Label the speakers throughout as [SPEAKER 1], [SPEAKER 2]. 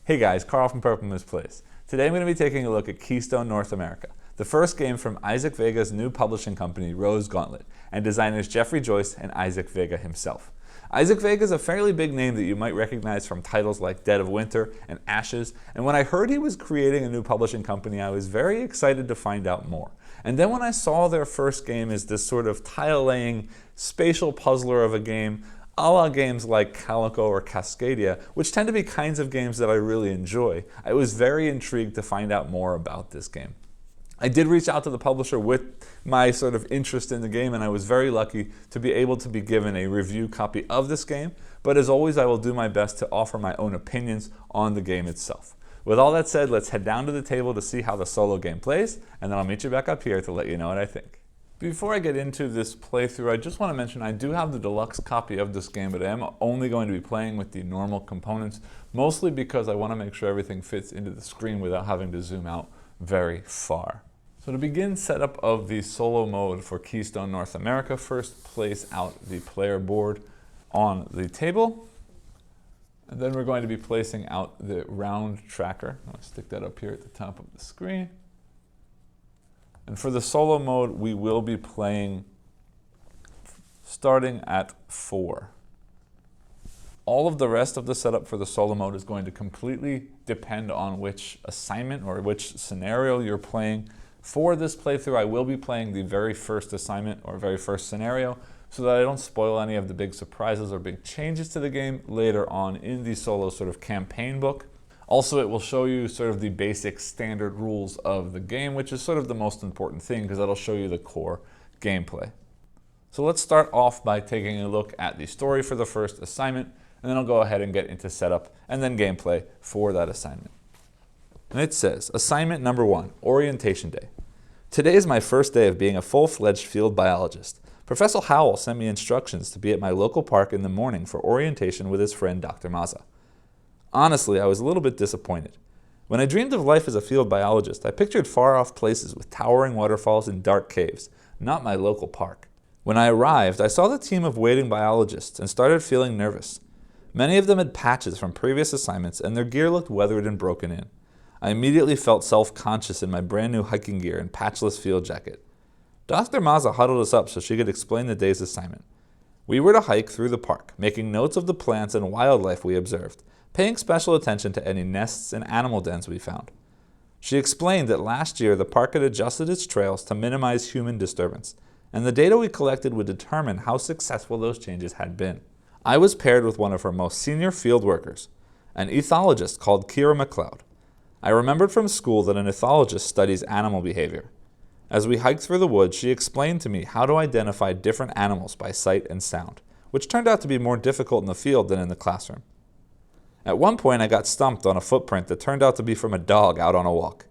[SPEAKER 1] Hey guys, Carl from Purple Moose Plays. Today I'm going to be taking a look at Keystone North America, the first game from Issac Vega's new publishing company, Rose Gauntlet, and designers Jeffrey Joyce and Issac Vega himself. Issac Vega is a fairly big name that you might recognize from titles like Dead of Winter and Ashes, and when I heard he was creating a new publishing company, I was very excited to find out more. And then when I saw their first game as this sort of tile-laying, spatial puzzler of a game, a la games like Calico or Cascadia, which tend to be kinds of games that I really enjoy, I was very intrigued to find out more about this game. I did reach out to the publisher with my sort of interest in the game, and I was very lucky to be able to be given a review copy of this game, but as always I will do my best to offer my own opinions on the game itself. With all that said, let's head down to the table to see how the solo game plays, and then I'll meet you back up here to let you know what I think. Before I get into this playthrough, I just want to mention I do have the deluxe copy of this game, but I am only going to be playing with the normal components, mostly because I want to make sure everything fits into the screen without having to zoom out very far. So to begin setup of the solo mode for Keystone North America, first place out the player board on the table, and then we're going to be placing out the round tracker. I'll stick that up here at the top of the screen. And for the solo mode, we will be playing starting at 4. All of the rest of the setup for the solo mode is going to completely depend on which assignment or which scenario you're playing. For this playthrough, I will be playing the very first assignment or very first scenario so that I don't spoil any of the big surprises or big changes to the game later on in the solo sort of campaign book. Also, it will show you sort of the basic standard rules of the game, which is sort of the most important thing because that'll show you the core gameplay. So let's start off by taking a look at the story for the first assignment, and then I'll go ahead and get into setup and then gameplay for that assignment. And it says, Assignment number 1, Orientation Day. Today is my first day of being a full-fledged field biologist. Professor Howell sent me instructions to be at my local park in the morning for orientation with his friend Dr. Mazza. Honestly, I was a little bit disappointed. When I dreamed of life as a field biologist, I pictured far-off places with towering waterfalls and dark caves, not my local park. When I arrived, I saw the team of waiting biologists and started feeling nervous. Many of them had patches from previous assignments and their gear looked weathered and broken in. I immediately felt self-conscious in my brand new hiking gear and patchless field jacket. Dr. Mazza huddled us up so she could explain the day's assignment. We were to hike through the park, making notes of the plants and wildlife we observed, paying special attention to any nests and animal dens we found. She explained that last year the park had adjusted its trails to minimize human disturbance, and the data we collected would determine how successful those changes had been. I was paired with one of her most senior field workers, an ethologist called Kira McLeod. I remembered from school that an ethologist studies animal behavior. As we hiked through the woods, she explained to me how to identify different animals by sight and sound, which turned out to be more difficult in the field than in the classroom. At one point, I got stumped on a footprint that turned out to be from a dog out on a walk.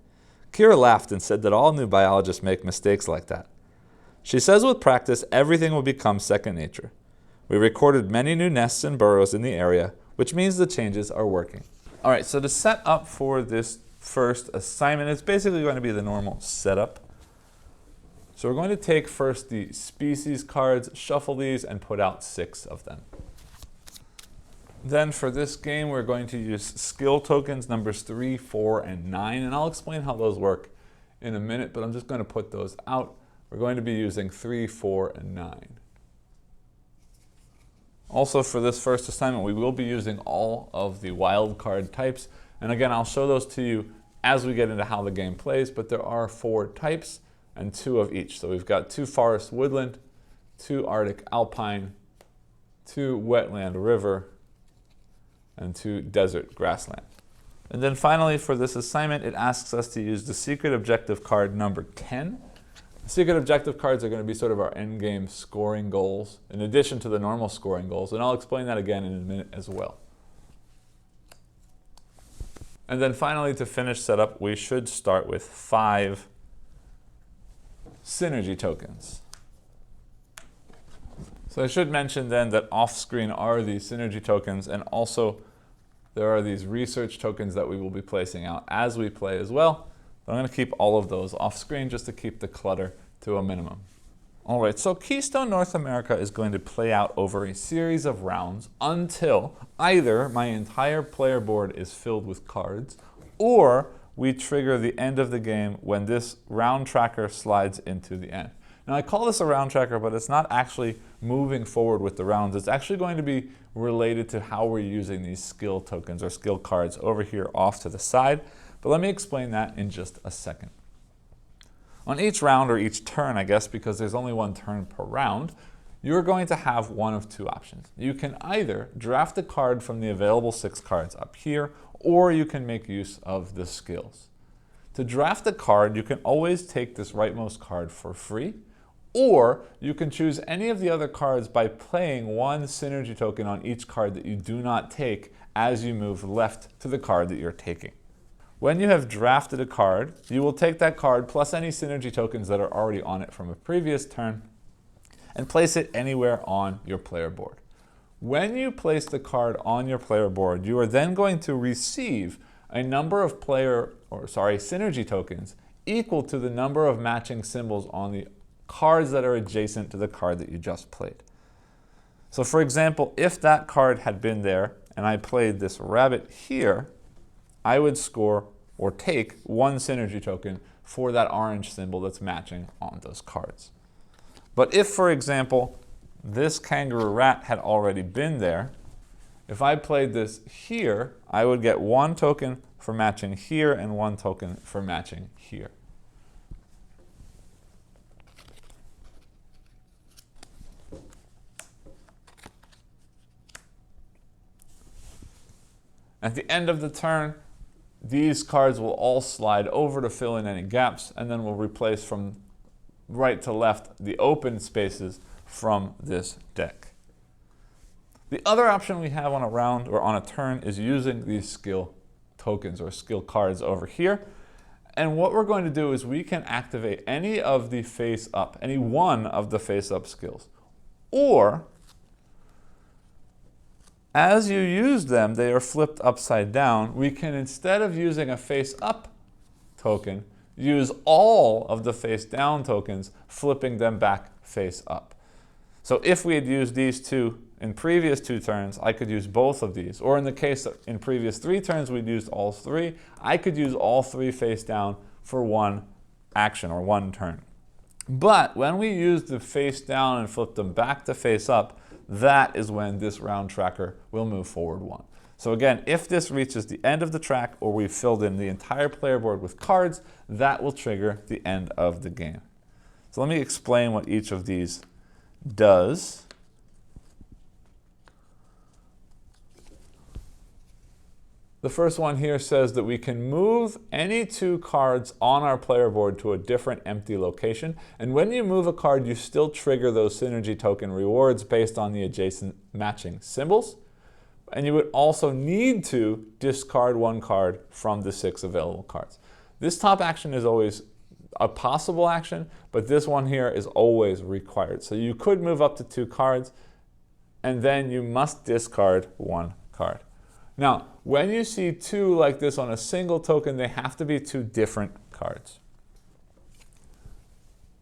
[SPEAKER 1] Kira laughed and said that all new biologists make mistakes like that. She says with practice, everything will become second nature. We recorded many new nests and burrows in the area, which means the changes are working. All right, so to set up for this first assignment, it's basically going to be the normal setup. So we're going to take first the species cards, shuffle these, and put out 6 of them. Then for this game, we're going to use skill tokens numbers 3, 4, and 9, and I'll explain how those work in a minute, but I'm just going to put those out. We're going to be using 3, 4, and 9. Also for this first assignment, we will be using all of the wild card types, and again, I'll show those to you as we get into how the game plays, but there are 4 types and 2 of each. So we've got 2 forest woodland, 2 arctic alpine, 2 wetland river, and 2 desert grassland. And then finally for this assignment, it asks us to use the secret objective card number 10. The secret objective cards are going to be sort of our end game scoring goals, in addition to the normal scoring goals, and I'll explain that again in a minute as well. And then finally, to finish setup, we should start with 5 synergy tokens. So I should mention then that off-screen are the synergy tokens, and also there are these research tokens that we will be placing out as we play as well. But I'm going to keep all of those off-screen just to keep the clutter to a minimum. All right, so Keystone North America is going to play out over a series of rounds until either my entire player board is filled with cards, or we trigger the end of the game when this round tracker slides into the end. Now I call this a round tracker, but it's not actually moving forward with the rounds. It's actually going to be related to how we're using these skill tokens or skill cards over here off to the side. But let me explain that in just a second. On each round, or each turn, I guess, because there's only one turn per round, you're going to have one of two options. You can either draft a card from the available 6 cards up here, or you can make use of the skills. To draft a card, you can always take this rightmost card for free, or you can choose any of the other cards by playing one synergy token on each card that you do not take as you move left to the card that you're taking. When you have drafted a card, you will take that card plus any synergy tokens that are already on it from a previous turn and place it anywhere on your player board. When you place the card on your player board, you are then going to receive a number of synergy tokens equal to the number of matching symbols on the cards that are adjacent to the card that you just played. So for example, if that card had been there and I played this rabbit here, I would score or take 1 synergy token for that orange symbol that's matching on those cards. But if, for example, this kangaroo rat had already been there, if I played this here, I would get 1 token for matching here and 1 token for matching here. At the end of the turn, these cards will all slide over to fill in any gaps, and then we'll replace from right to left the open spaces from this deck. The other option we have on a round or on a turn is using these skill tokens or skill cards over here. And what we're going to do is we can activate any of the face up, any one of the face up skills. Or as you use them, they are flipped upside down. We can, instead of using a face up token, use all of the face down tokens, flipping them back face up. So if we had used these two in previous 2 turns, I could use both of these. Or in the case of in previous 3 turns, we'd used all 3. I could use all 3 face down for 1 action or 1 turn. But when we use the face down and flip them back to face up, that is when this round tracker will move forward 1. So again, if this reaches the end of the track or we've filled in the entire player board with cards, that will trigger the end of the game. So let me explain what each of these does. The first one here says that we can move any 2 cards on our player board to a different empty location. And when you move a card, you still trigger those synergy token rewards based on the adjacent matching symbols. And you would also need to discard 1 card from the 6 available cards. This top action is always a possible action, but this one here is always required. So you could move up to 2 cards, and then you must discard 1 card. Now, when you see 2 like this on a single token, they have to be 2 different cards.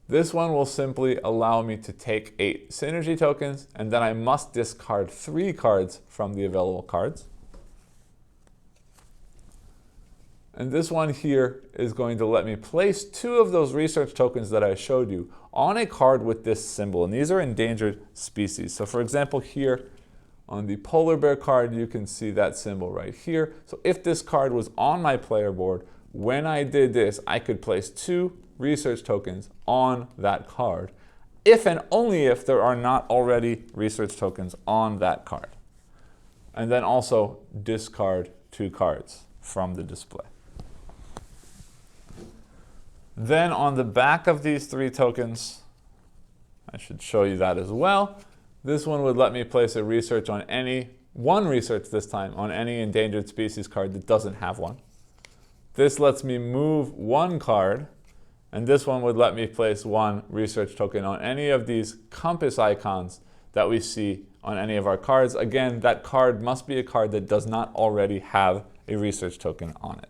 [SPEAKER 1] This one will simply allow me to take 8 synergy tokens, and then I must discard 3 cards from the available cards. And this one here is going to let me place 2 of those research tokens that I showed you on a card with this symbol. And these are endangered species. So for example, here on the polar bear card, you can see that symbol right here. So if this card was on my player board, when I did this, I could place 2 research tokens on that card, if and only if there are not already research tokens on that card. And then also discard 2 cards from the display. Then on the back of these 3 tokens, I should show you that as well. This one would let me place a research on one research this time, on any endangered species card that doesn't have one. This lets me move 1 card, and this one would let me place 1 research token on any of these compass icons that we see on any of our cards. Again, that card must be a card that does not already have a research token on it.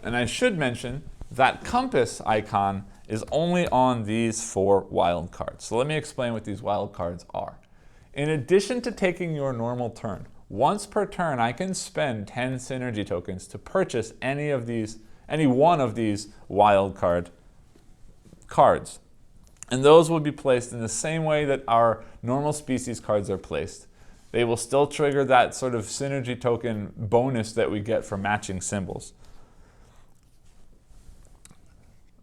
[SPEAKER 1] And I should mention that compass icon is only on these 4 wild cards. So let me explain what these wild cards are. In addition to taking your normal turn, once per turn I can spend 10 synergy tokens to purchase any one of these wild cards. And those will be placed in the same way that our normal species cards are placed. They will still trigger that sort of synergy token bonus that we get for matching symbols.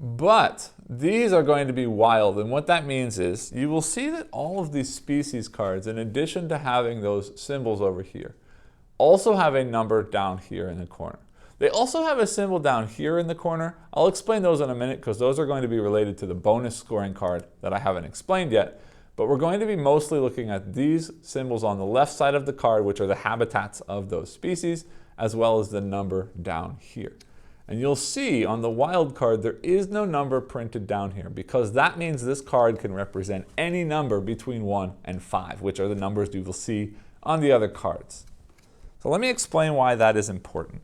[SPEAKER 1] But these are going to be wild, and what that means is you will see that all of these species cards, in addition to having those symbols over here, also have a number down here in the corner. They also have a symbol down here in the corner. I'll explain those in a minute because those are going to be related to the bonus scoring card that I haven't explained yet. But we're going to be mostly looking at these symbols on the left side of the card, which are the habitats of those species, as well as the number down here. And you'll see on the wild card there is no number printed down here because that means this card can represent any number between 1 and 5, which are the numbers you will see on the other cards. So let me explain why that is important.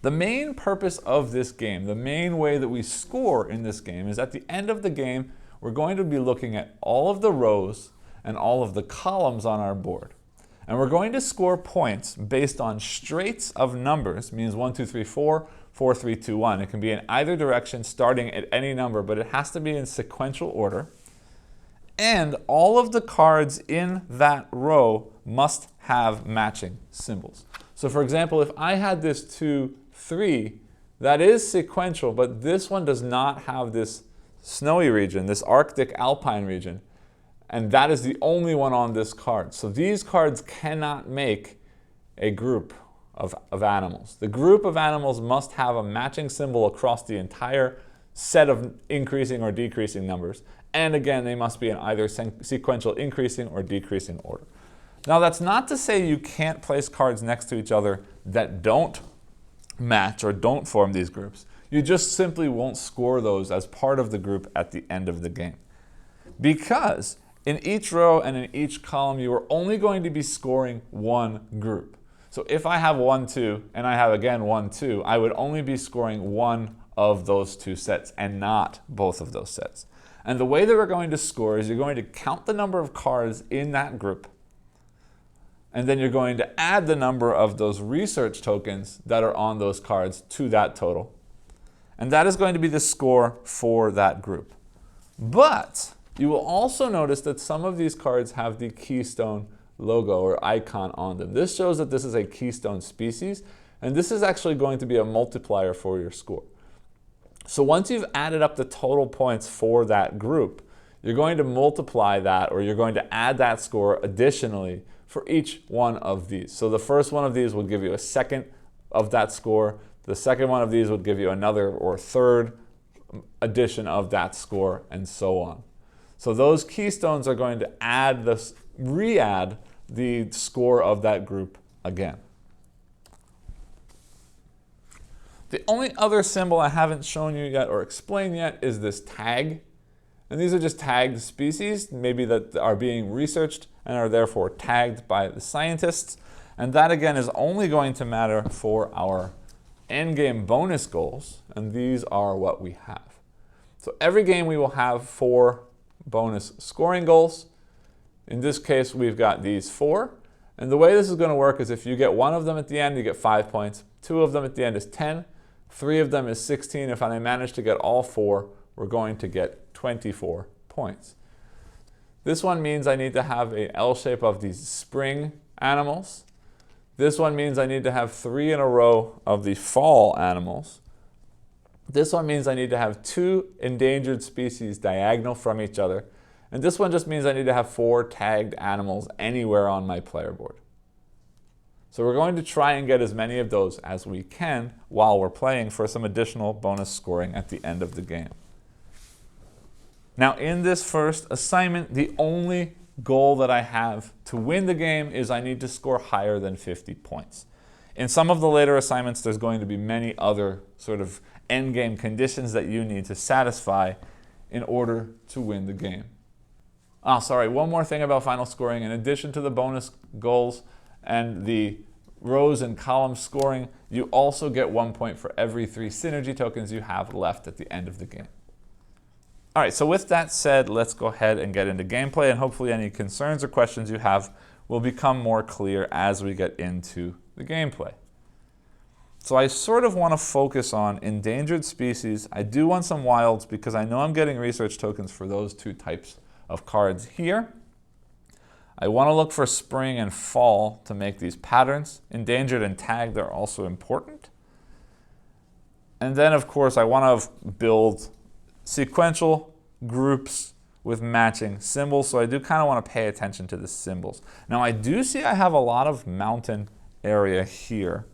[SPEAKER 1] The main purpose of this game, the main way that we score in this game, is at the end of the game we're going to be looking at all of the rows and all of the columns on our board. And we're going to score points based on straights of numbers, means 1, 2, 3, 4, 4, 3, 2, 1. It can be in either direction starting at any number, but it has to be in sequential order. And all of the cards in that row must have matching symbols. So for example, if I had this 2, 3, that is sequential, but this one does not have this snowy region, this Arctic alpine region. And that is the only one on this card. So these cards cannot make a group of animals. The group of animals must have a matching symbol across the entire set of increasing or decreasing numbers. And again, they must be in either sequential increasing or decreasing order. Now that's not to say you can't place cards next to each other that don't match or don't form these groups. You just simply won't score those as part of the group at the end of the game. Because in each row and in each column, you are only going to be scoring one group. So if I have 1, 2, and I have again 1, 2, I would only be scoring one of those 2 sets and not both of those sets. And the way that we're going to score is you're going to count the number of cards in that group, and then you're going to add the number of those research tokens that are on those cards to that total. And that is going to be the score for that group. But you will also notice that some of these cards have the Keystone logo or icon on them. This shows that this is a Keystone species, and this is actually going to be a multiplier for your score. So once you've added up the total points for that group, you're going to multiply that, or you're going to add that score additionally for each one of these. So the first one of these will give you a second of that score. The second one of these would give you another or third addition of that score, and so on. So those keystones are going to add this, re-add the score of that group again. The only other symbol I haven't shown you yet or explained yet is this tag. And these are just tagged species, maybe that are being researched and are therefore tagged by the scientists. And that again is only going to matter for our endgame bonus goals, and these are what we have. So every game we will have 4 bonus scoring goals. In this case, we've got these 4. And the way this is going to work is if you get 1 of them at the end, you get 5 points. 2 of them at the end is 10. 3 of them is 16. If I manage to get all 4, we're going to get 24 points. This one means I need to have a L shape of these spring animals. This one means I need to have 3 in a row of the fall animals. This one means I need to have 2 endangered species diagonal from each other. And this one just means I need to have 4 tagged animals anywhere on my player board. So we're going to try and get as many of those as we can while we're playing for some additional bonus scoring at the end of the game. Now in this first assignment, the only goal that I have to win the game is I need to score higher than 50 points. In some of the later assignments, there's going to be many other sort of endgame conditions that you need to satisfy in order to win the game. One more thing about final scoring. In addition to the bonus goals and the rows and columns scoring, you also get 1 point for every 3 synergy tokens you have left at the end of the game. All right, so with that said, let's go ahead and get into gameplay, and hopefully any concerns or questions you have will become more clear as we get into the gameplay. So I sort of want to focus on endangered species. I do want some wilds because I know I'm getting research tokens for those 2 types of cards here. I want to look for spring and fall to make these patterns. Endangered and tagged are also important. And then, of course, I want to build sequential groups with matching symbols, so I do kind of want to pay attention to the symbols. Now, I do see I have a lot of mountain area here,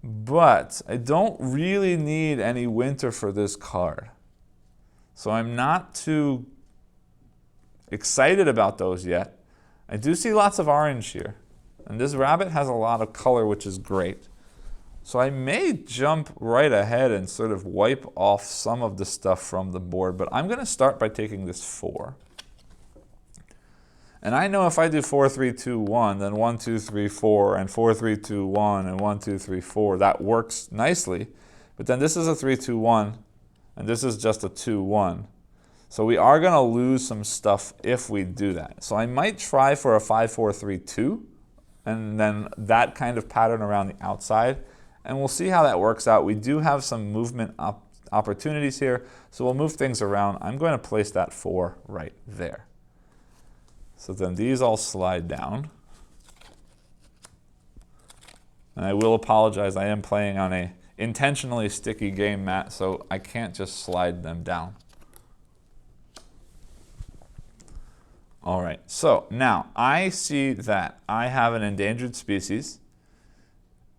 [SPEAKER 1] but I don't really need any winter for this card. So I'm not too excited about those yet. I do see lots of orange here, and this rabbit has a lot of color, which is great. So I may jump right ahead and sort of wipe off some of the stuff from the board, but I'm going to start by taking this 4. And I know if I do 4, 3, 2, 1, then 1, 2, 3, 4, and 4, 3, 2, 1, and 1, 2, 3, 4, that works nicely. But then this is a 3, 2, 1, and this is just a 2, 1. So we are going to lose some stuff if we do that. So I might try for a 5, 4, 3, 2, and then that kind of pattern around the outside. And we'll see how that works out. We do have some movement opportunities here, so we'll move things around. I'm going to place that 4 right there. So then these all slide down. And I will apologize, I am playing on a intentionally sticky game mat, so I can't just slide them down. All right, so now I see that I have an endangered species.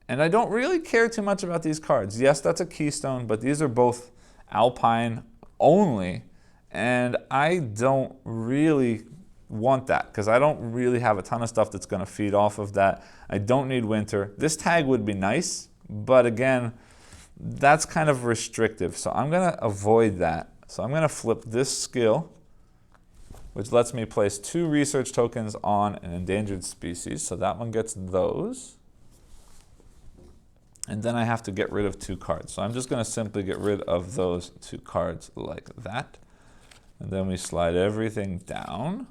[SPEAKER 1] And I don't really care too much about these cards. Yes, that's a Keystone, but these are both Alpine only. And I don't really want that because I don't really have a ton of stuff that's going to feed off of that. I don't need winter. This tag would be nice, but again, that's kind of restrictive. So I'm going to avoid that. So I'm going to flip this skill, which lets me place 2 research tokens on an endangered species. So that one gets those. And then I have to get rid of 2 cards. So I'm just going to simply get rid of those 2 cards like that. And then we slide everything down.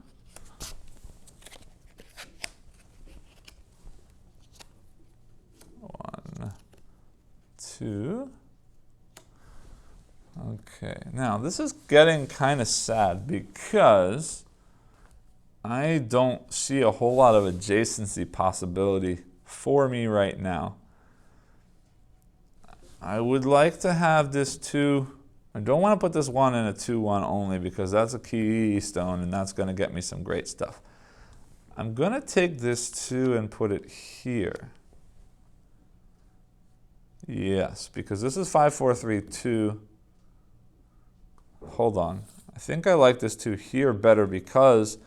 [SPEAKER 1] 1, 2. Okay, now this is getting kind of sad because I don't see a whole lot of adjacency possibility for me right now. I would like to have this 2. I don't want to put this 1 in a 2-1 only because that's a Keystone and that's going to get me some great stuff. I'm going to take this 2 and put it here. Yes, because this is 5, 4, 3, 2. Hold on. I think I like this 2 here better because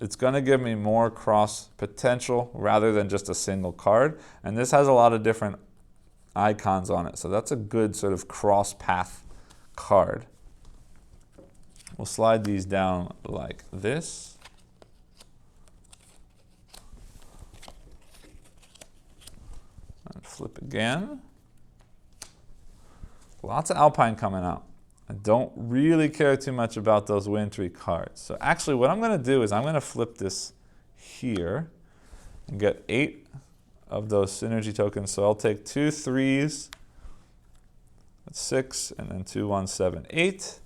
[SPEAKER 1] it's going to give me more cross potential rather than just a single card. And this has a lot of different icons on it. So that's a good sort of cross path card. We'll slide these down like this. And flip again. Lots of Alpine coming out. I don't really care too much about those wintry cards. So actually what I'm going to do is I'm going to flip this here and get 8 of those synergy tokens. So I'll take 2 3s, that's 6, and then 2 1 7 8.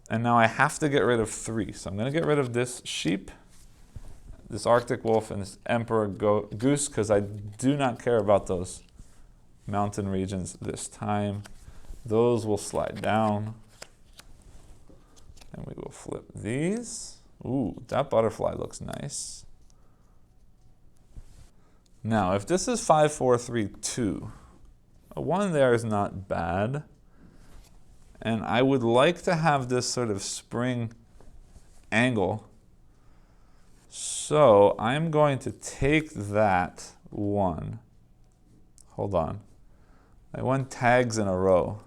[SPEAKER 1] And now I have to get rid of 3. So I'm going to get rid of this sheep, this Arctic wolf, and this emperor goose because I do not care about those mountain regions this time. Those will slide down. And we will flip these. Ooh, that butterfly looks nice. Now, if this is 5, 4, 3, 2, a 1 there is not bad. And I would like to have this sort of spring angle. So I'm going to take that 1. Hold on. I want tags in a row.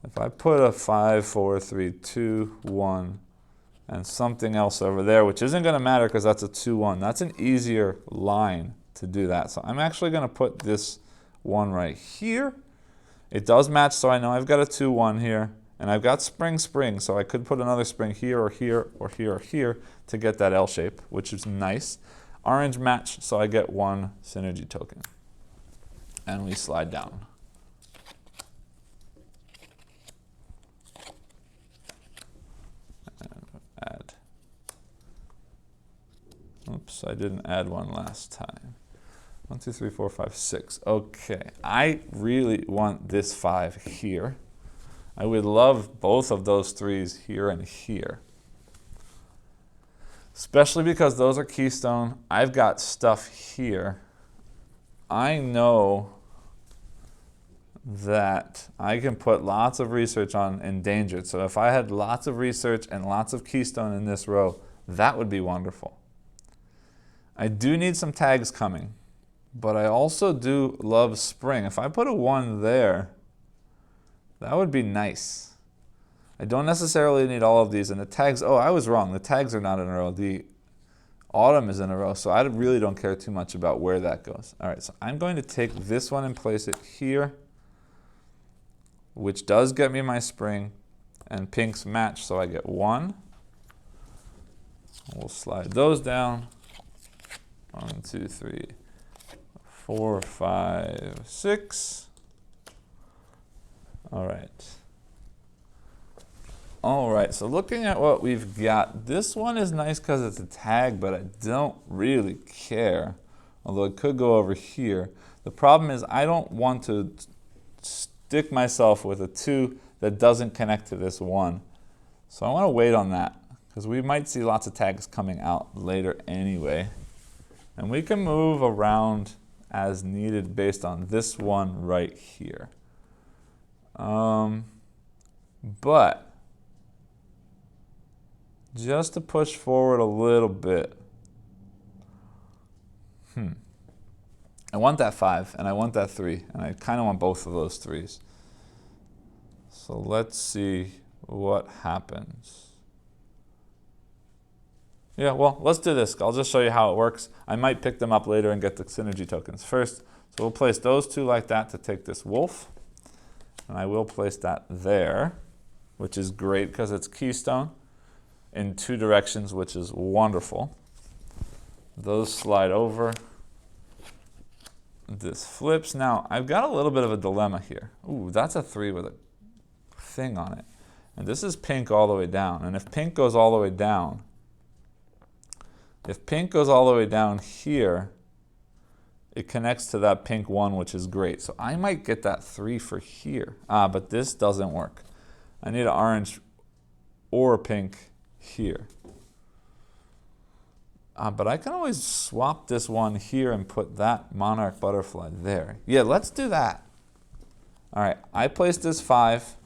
[SPEAKER 1] If I put a 5, 4, 3, 2, 1, and something else over there, which isn't going to matter because that's a 2-1. That's an easier line to do that. So I'm actually going to put this one right here. It does match, so I know I've got a 2-1 here, and I've got spring, so I could put another spring here or here or here or here to get that L shape, which is nice. Orange match, so I get 1 synergy token. And we slide down. And add. Oops, I didn't add one last time. 1, 2, 3, 4, 5, 6. Okay, I really want this 5 here. I would love both of those 3s here and here. Especially because those are Keystone. I've got stuff here. I know that I can put lots of research on endangered. So if I had lots of research and lots of Keystone in this row, that would be wonderful. I do need some tags coming, but I also do love spring. If I put a 1 there, that would be nice. I don't necessarily need all of these, and the tags, oh, I was wrong. The tags are not in a row. The autumn is in a row, so I really don't care too much about where that goes. All right, so I'm going to take this one and place it here, which does get me my spring, and pinks match, so I get 1. We'll slide those down. 1, 2, 3, 4, 5, 6. All right. All right, so looking at what we've got, this one is nice because it's a tag, but I don't really care, although it could go over here. The problem is I don't want to stick myself with a 2 that doesn't connect to this 1. So I want to wait on that because we might see lots of tags coming out later anyway. And we can move around as needed based on this one right here. But just to push forward a little bit. I want that 5 and I want that 3, and I kind of want both of those 3s. So let's see what happens. Yeah, well, let's do this. I'll just show you how it works. I might pick them up later and get the synergy tokens first. So we'll place those 2 like that to take this wolf. And I will place that there, which is great because it's Keystone in 2 directions, which is wonderful. Those slide over. This flips. Now, I've got a little bit of a dilemma here. Ooh, that's a 3 with a thing on it. And this is pink all the way down. And if pink goes all the way down, here, it connects to that pink 1, which is great. So I might get that 3 for here. But this doesn't work. I need an orange or a pink here. But I can always swap this one here and put that monarch butterfly there. Yeah, let's do that. All right, I placed this 5,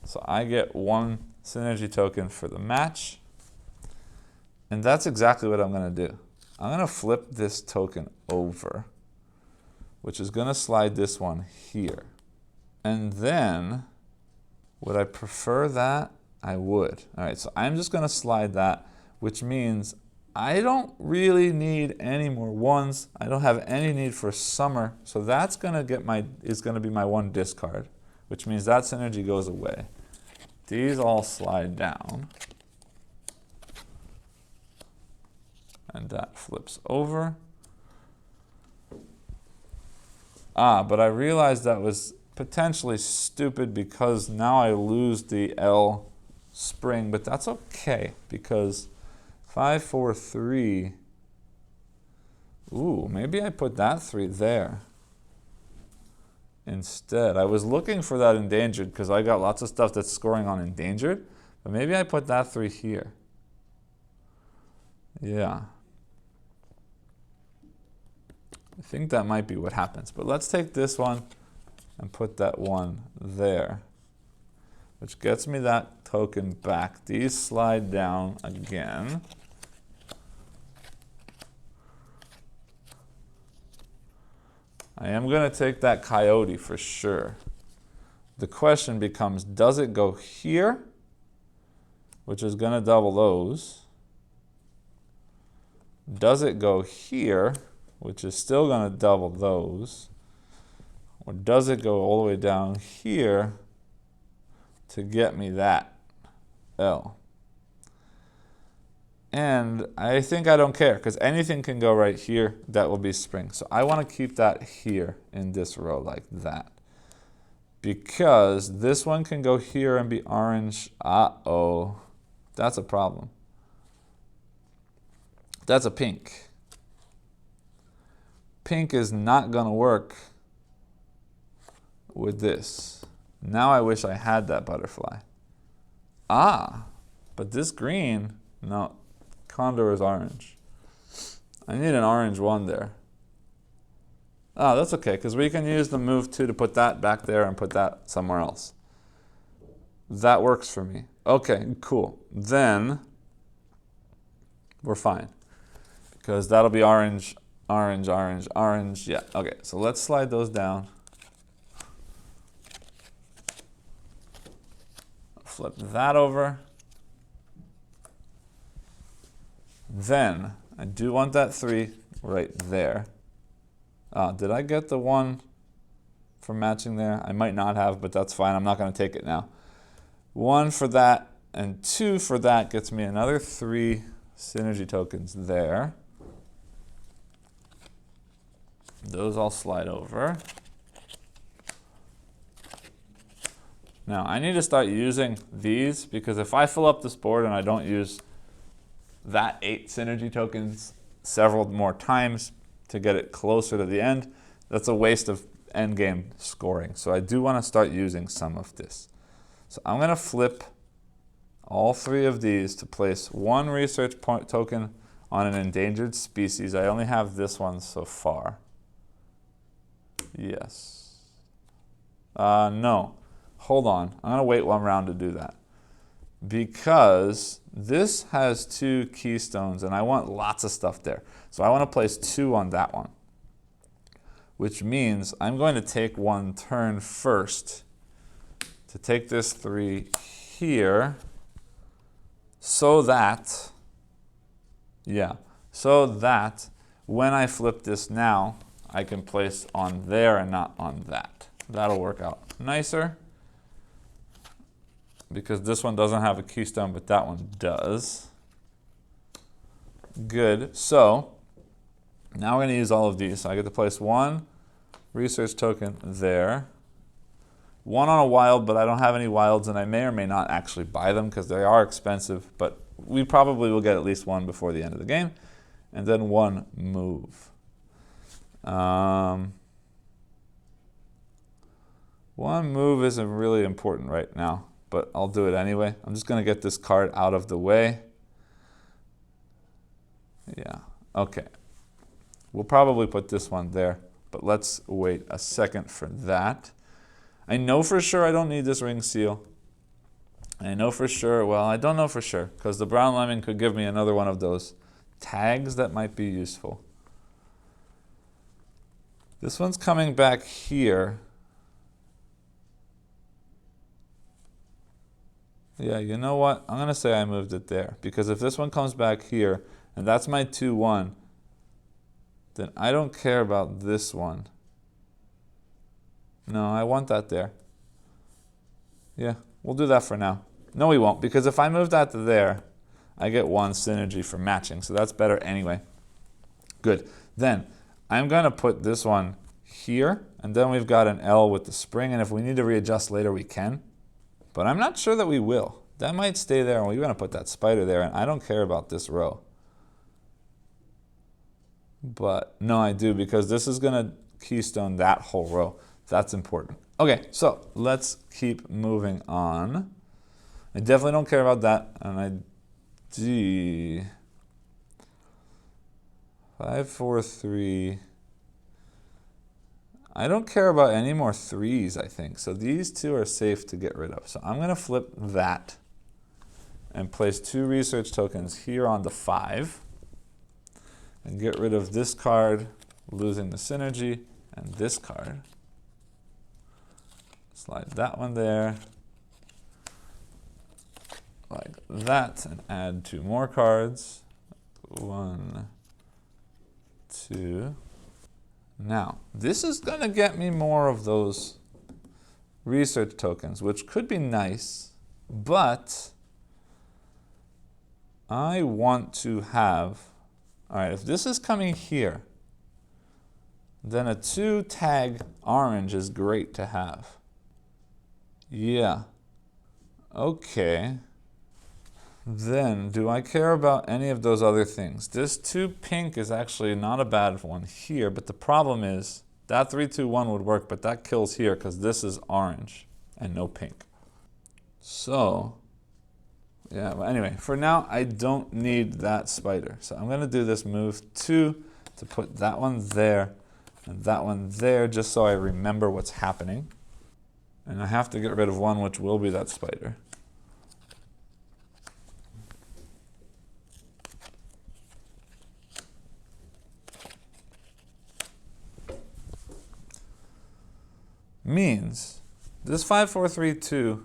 [SPEAKER 1] so I get 1 synergy token for the match. And that's exactly what I'm going to do. I'm going to flip this token over, which is going to slide this one here. And then, would I prefer that? I would. All right, so I'm just going to slide that, which means I don't really need any more 1s. I don't have any need for summer, so that's going to get is going to be my 1 discard, which means that synergy goes away. These all slide down. And that flips over. But I realized that was potentially stupid because now I lose the L spring, but that's okay because 5, 4, 3. Ooh, maybe I put that 3 there instead. I was looking for that endangered because I got lots of stuff that's scoring on endangered, but maybe I put that 3 here. Yeah. I think that might be what happens. But let's take this one and put that 1 there, which gets me that token back. These slide down again. I am going to take that coyote for sure. The question becomes, does it go here which is going to double those? Does it go here, which is still going to double those? Or does it go all the way down here to get me that L? And I think I don't care, because anything can go right here. That will be spring. So I want to keep that here in this row like that. Because this one can go here and be orange. Uh-oh. That's a problem. That's a pink. Pink is not going to work with this. Now I wish I had that butterfly. Ah, but this green, no. Condor is orange. I need an orange one there. Oh, that's okay, because we can use the move 2 to put that back there and put that somewhere else. That works for me. Okay, cool. Then we're fine, because that'll be orange, orange, orange, orange. Yeah, okay, so let's slide those down. Flip that over. Then I do want that 3 right there. Did I get the 1 for matching there? I might not have, but that's fine. I'm not going to take it now. 1 for that and 2 for that gets me another 3 synergy tokens there. Those all slide over. Now I need to start using these, because if I fill up this board and I don't use that 8 synergy tokens several more times to get it closer to the end, that's a waste of end game scoring. So I do want to start using some of this. So I'm going to flip all 3 of these to place 1 research point token on an endangered species. I only have this one so far. Yes. No. Hold on. I'm going to wait 1 round to do that, because this has 2 keystones and I want lots of stuff there. So I want to place 2 on that one, which means I'm going to take 1 turn first to take this 3 here, so that, so that when I flip this now, I can place on there and not on that. That'll work out nicer, because this one doesn't have a keystone, but that one does. Good. So now we're going to use all of these. So I get to place 1 research token there. 1 on a wild, but I don't have any wilds, and I may or may not actually buy them because they are expensive, but we probably will get at least 1 before the end of the game. And then 1 move. 1 move isn't really important right now, but I'll do it anyway. I'm just going to get this card out of the way. Yeah, okay. We'll probably put this one there, but let's wait a second for that. I know for sure I don't need this ring seal. I know for sure, well, I don't know for sure, because the brown lemon could give me another one of those tags that might be useful. This one's coming back here. Yeah, you know what? I'm going to say I moved it there, because if this one comes back here, and that's my 2-1, then I don't care about this one. No, I want that there. Yeah, we'll do that for now. No, we won't, because if I move that to there, I get 1 synergy for matching, so that's better anyway. Good. Then I'm going to put this one here, and then we've got an L with the spring, and if we need to readjust later, we can. But I'm not sure that we will. That might stay there, and we're going to put that spider there, and I don't care about this row. But no, I do, because this is going to keystone that whole row. That's important. Okay, so let's keep moving on. I definitely don't care about that, and I do 5, 4, 3. I don't care about any more 3s, I think. So these 2 are safe to get rid of. So I'm going to flip that and place 2 research tokens here on the 5 and get rid of this card, losing the synergy, and this card. Slide that one there, like that and add 2 more cards. 1, 2. Now, this is going to get me more of those research tokens, which could be nice, but I want to have, all right, if this is coming here, then a 2 tag orange is great to have. Yeah. Okay. Then, do I care about any of those other things? This 2 pink is actually not a bad one here, but the problem is that 3-2-1 would work, but that kills here because this is orange and no pink. So, yeah, well, anyway, for now, I don't need that spider. So I'm going to do this move 2 to put that one there and that one there just so I remember what's happening. And I have to get rid of one, which will be that spider. Means this 5-4-3-2,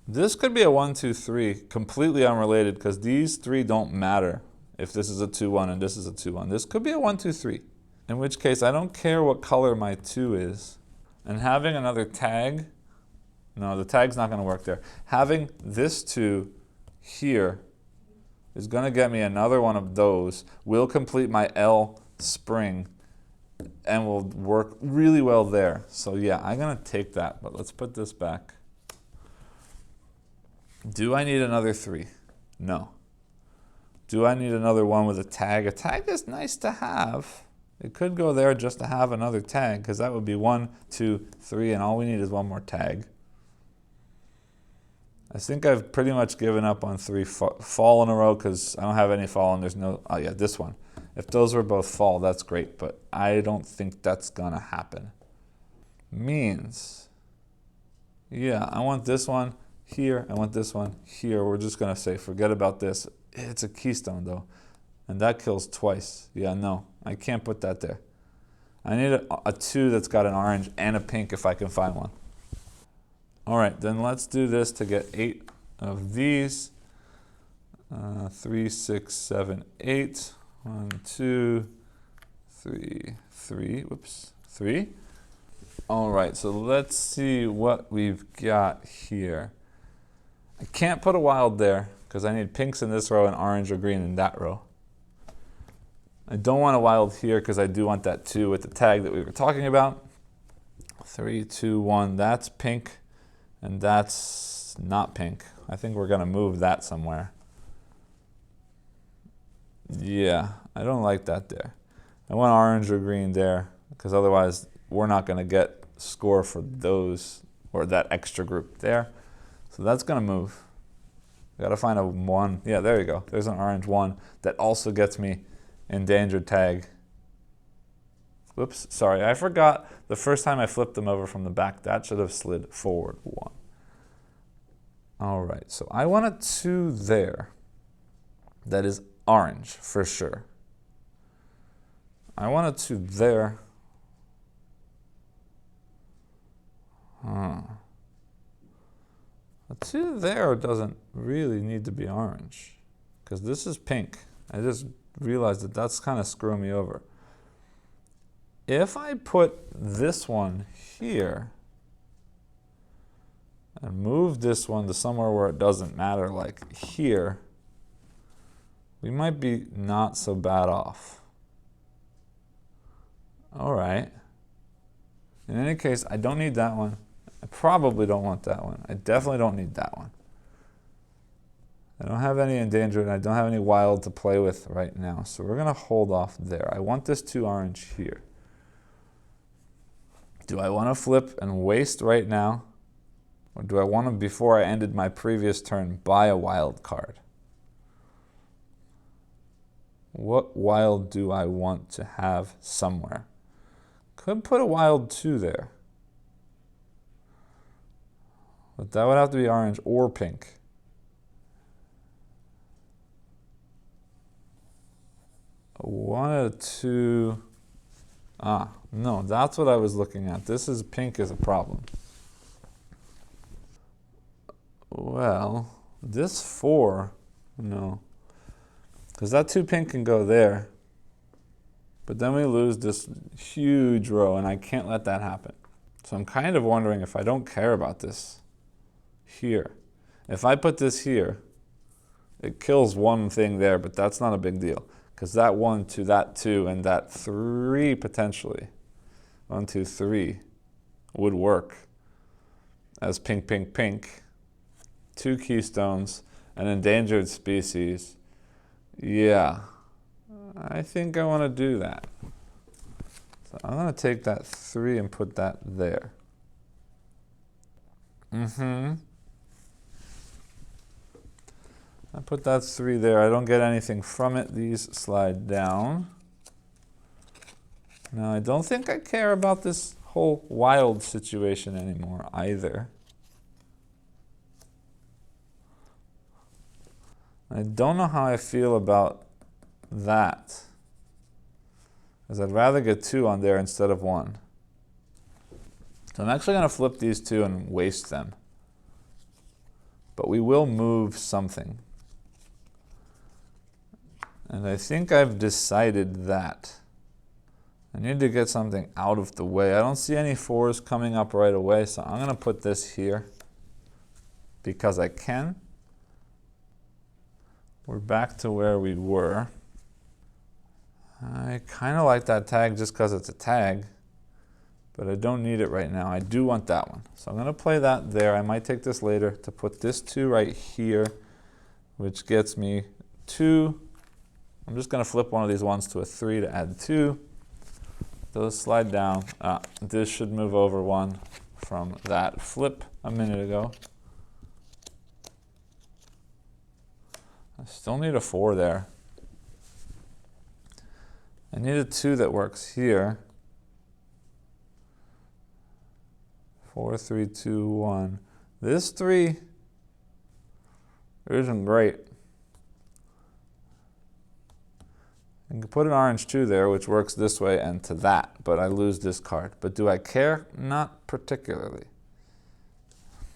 [SPEAKER 1] this could be a 1-2-3, completely unrelated because these 3 don't matter if this is a 2-1 and this is a 2-1. This could be a 1-2-3, in which case I don't care what color my 2 is. And having another tag, no, the tag's not going to work there. Having this 2 here is going to get me another one of those, will complete my L spring, and will work really well there. So yeah, I'm going to take that, but let's put this back. Do I need another 3? No. Do I need another one with a tag? A tag is nice to have. It could go there just to have another tag, because that would be 1, 2, 3, and all we need is one more tag. I think I've pretty much given up on 3 fall in a row, because I don't have any fall, and there's no, oh yeah, this one. If those were both fall, that's great, but I don't think that's gonna happen. Means, yeah, I want this one here, I want this one here. We're just gonna say, forget about this. It's a keystone though, and that kills twice. Yeah, no, I can't put that there. I need a 2 that's got an orange and a pink if I can find one. All right, then let's do this to get 8 of these. 3, 6, 7, 8. 1, 2, 3, 3. Whoops, 3. All right, so let's see what we've got here. I can't put a wild there because I need pinks in this row and orange or green in that row. I don't want a wild here because I do want that 2 with the tag that we were talking about. 3, 2, 1. That's pink, and that's not pink. I think we're going to move that somewhere. Yeah, I don't like that there. I want orange or green there because otherwise we're not going to get score for those or that extra group there. So that's going to move. Got to find a 1. Yeah, there you go. There's an orange 1 that also gets me endangered tag. Whoops, sorry. I forgot the first time I flipped them over from the back. That should have slid forward 1. All right, so I want a 2 there that is orange for sure. I want a 2 there. A 2 there doesn't really need to be orange because this is pink. I just realized that that's kind of screwing me over. If I put this one here and move this one to somewhere where it doesn't matter, like here, we might be not so bad off. All right. In any case, I don't need that one. I probably don't want that one. I definitely don't need that one. I don't have any endangered, and I don't have any wild to play with right now, so we're going to hold off there. I want this 2 orange here. Do I want to flip and waste right now? Or do I want to, before I ended my previous turn, buy a wild card? What wild do I want to have somewhere? Could put a wild 2 there. But that would have to be orange or pink. I wanted to... no, that's what I was looking at. This is pink is a problem. Well, This 4, no. Because that 2 pink can go there. But then we lose this huge row, and I can't let that happen. So I'm kind of wondering if I don't care about this here. If I put this here, it kills one thing there, but that's not a big deal. Because that 1 to that 2 and that 3 potentially, 1, 2, 3, would work as pink, pink, pink. 2 keystones, an endangered species. Yeah. I think I want to do that. So I'm going to take that 3 and put that there. I put that 3 there. I don't get anything from it. These slide down. Now, I don't think I care about this whole wild situation anymore either. I don't know how I feel about that, because I'd rather get 2 on there instead of 1. So I'm actually going to flip these 2 and waste them. But we will move something. And I think I've decided that. I need to get something out of the way. I don't see any 4s coming up right away, so I'm going to put this here because I can. We're back to where we were. I kind of like that tag just because it's a tag, but I don't need it right now. I do want that one. So I'm going to play that there. I might take this later to put this 2 right here, which gets me 2. I'm just going to flip one of these 1s to a 3 to add 2. Those slide down. This should move over 1 from that flip a minute ago. I still need a 4 there. I need a 2 that works here. 4, 3, 2, 1. This 3 isn't great. I can put an orange 2 there, which works this way and to that, but I lose this card. But do I care? Not particularly.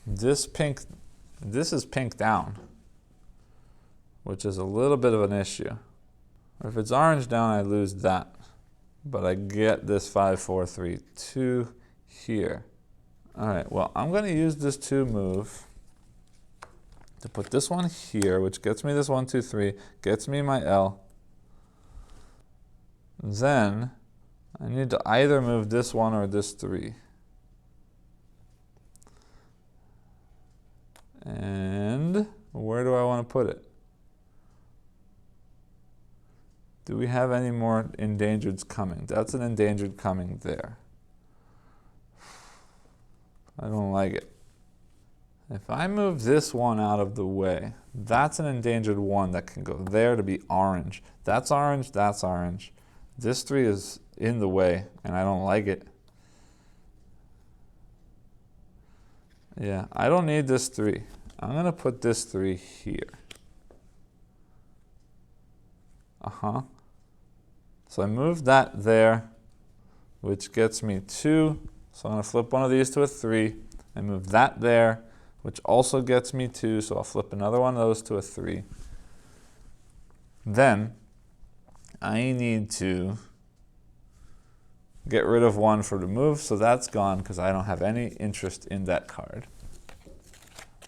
[SPEAKER 1] This is pink down, which is a little bit of an issue. If it's orange down, I lose that. But I get this 5, 4, 3, 2 here. All right, well, I'm going to use this 2 move to put this one here, which gets me this 1, 2, 3, gets me my L. Then I need to either move this 1 or this 3. And where do I want to put it? Do we have any more endangereds coming? That's an endangered coming there. I don't like it. If I move this 1 out of the way, that's an endangered 1 that can go there to be orange. That's orange, that's orange. This 3 is in the way, and I don't like it. Yeah, I don't need this 3. I'm going to put this 3 here. So I move that there, which gets me 2. So I'm going to flip one of these to a 3. I move that there, which also gets me 2. So I'll flip another one of those to a 3. Then I need to get rid of 1 for the move, so that's gone because I don't have any interest in that card.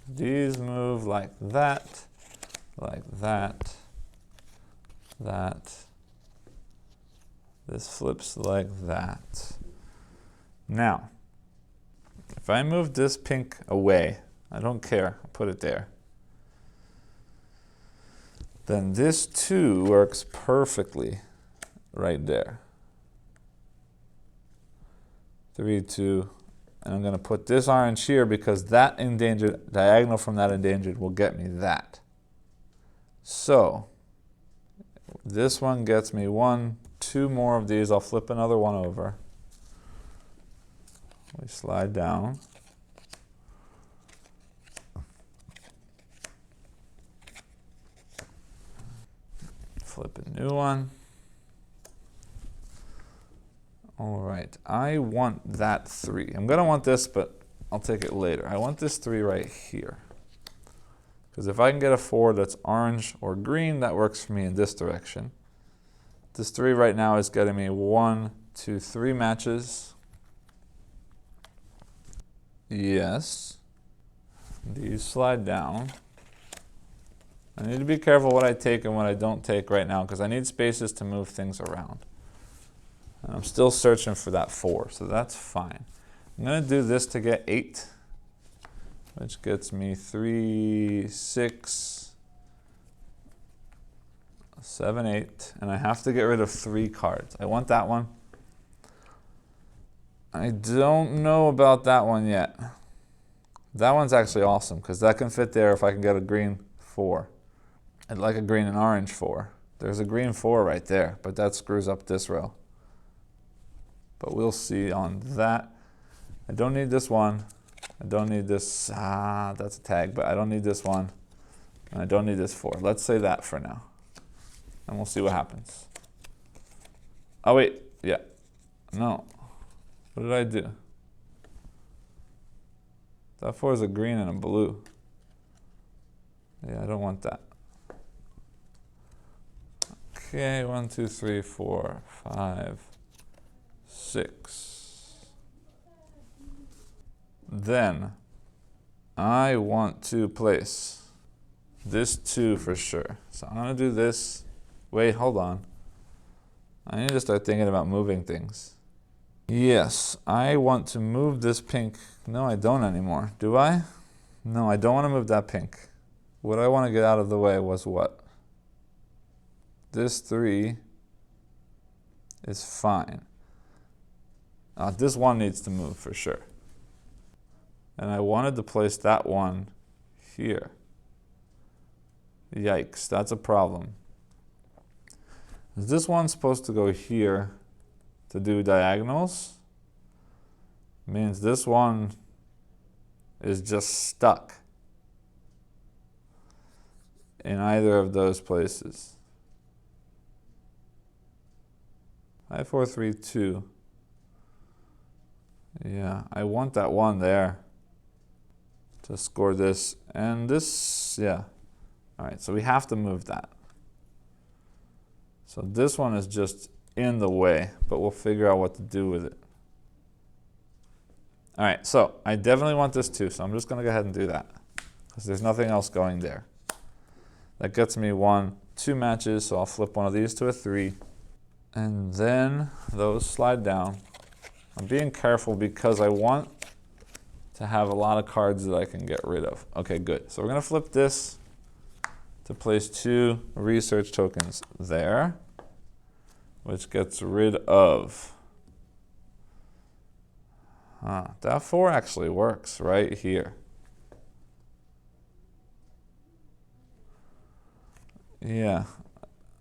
[SPEAKER 1] These move like that, that. This flips like that. Now, if I move this pink away, I don't care, I'll put it there. Then this 2 works perfectly right there. 3, 2, and I'm going to put this orange here because that endangered, diagonal from that endangered will get me that. So, this one gets me 1, 2 more of these. I'll flip another 1 over. We slide down. Flip a new one. All right, I want that 3. I'm going to want this, but I'll take it later. I want this 3 right here. Because if I can get a 4 that's orange or green, that works for me in this direction. This 3 right now is getting me 1, 2, 3 matches. Yes. These slide down. I need to be careful what I take and what I don't take right now because I need spaces to move things around. And I'm still searching for that 4, so that's fine. I'm going to do this to get 8, which gets me 3, 6, 7, 8, and I have to get rid of 3 cards. I want that one. I don't know about that one yet. That one's actually awesome because that can fit there if I can get a green 4. I'd like a green and orange 4. There's a green 4 right there, but that screws up this row. But we'll see on that. I don't need this one. I don't need this. That's a tag, but I don't need this one. And I don't need this 4. Let's say that for now. And we'll see what happens. Oh, wait. Yeah. No. What did I do? That 4 is a green and a blue. Yeah, I don't want that. Okay, 1, 2, 3, 4, 5, 6. Then I want to place this 2 for sure. So I'm going to do this. Wait, hold on. I need to start thinking about moving things. Yes, I want to move this pink. No, I don't anymore. Do I? No, I don't want to move that pink. What I want to get out of the way was what? This 3 is fine. This 1 needs to move for sure. And I wanted to place that 1 here. Yikes, that's a problem. Is this one supposed to go here to do diagonals? Means this one is just stuck in either of those places. 5, 4, 3, 2. Yeah, I want that 1 there to score this and this. Yeah. All right, so we have to move that. So this one is just in the way, but we'll figure out what to do with it. All right, so I definitely want this too, so I'm just going to go ahead and do that because there's nothing else going there. That gets me 1, 2 matches, so I'll flip one of these to a 3. And then those slide down. I'm being careful because I want to have a lot of cards that I can get rid of. Okay, good. So we're going to flip this to place 2 research tokens there, which gets rid of. That 4 actually works right here. Yeah,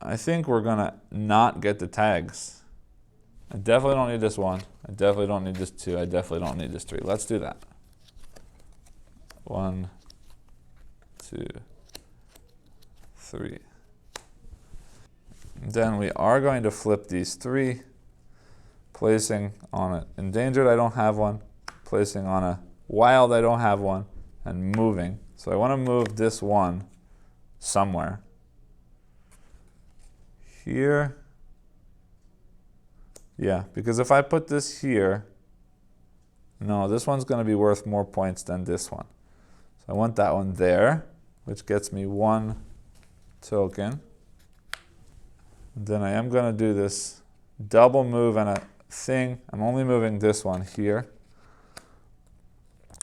[SPEAKER 1] I think we're gonna not get the tags. I definitely don't need this 1. I definitely don't need this 2. I definitely don't need this 3. Let's do that. 1, 2, 3. Then we are going to flip these 3, placing on an endangered, I don't have one, placing on a wild, I don't have one, and moving. So I want to move this 1 somewhere. Here. Yeah, because if I put this here, no, this one's going to be worth more points than this one. So I want that one there, which gets me 1 token. And then I am going to do this double move and a thing. I'm only moving this one here,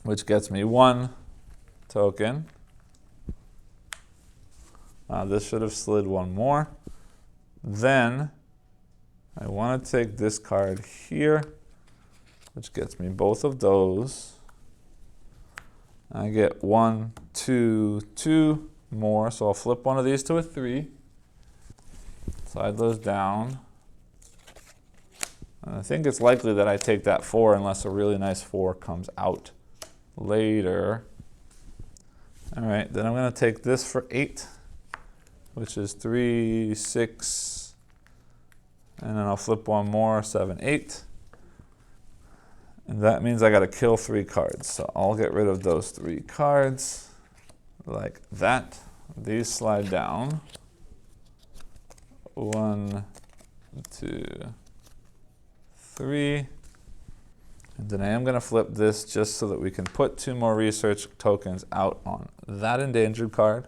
[SPEAKER 1] which gets me 1 token. This should have slid 1 more. Then I want to take this card here, which gets me both of those. I get 1, 2, 2 more, so I'll flip one of these to a 3. Slide those down. And I think it's likely that I take that 4 unless a really nice 4 comes out later. All right, then I'm going to take this for 8, which is 3, 6, and then I'll flip one more, 7, 8. And that means I got to kill 3 cards. So I'll get rid of those 3 cards. like that. These slide down. 1, 2, 3. And then I am going to flip this just so that we can put 2 more research tokens out on that endangered card,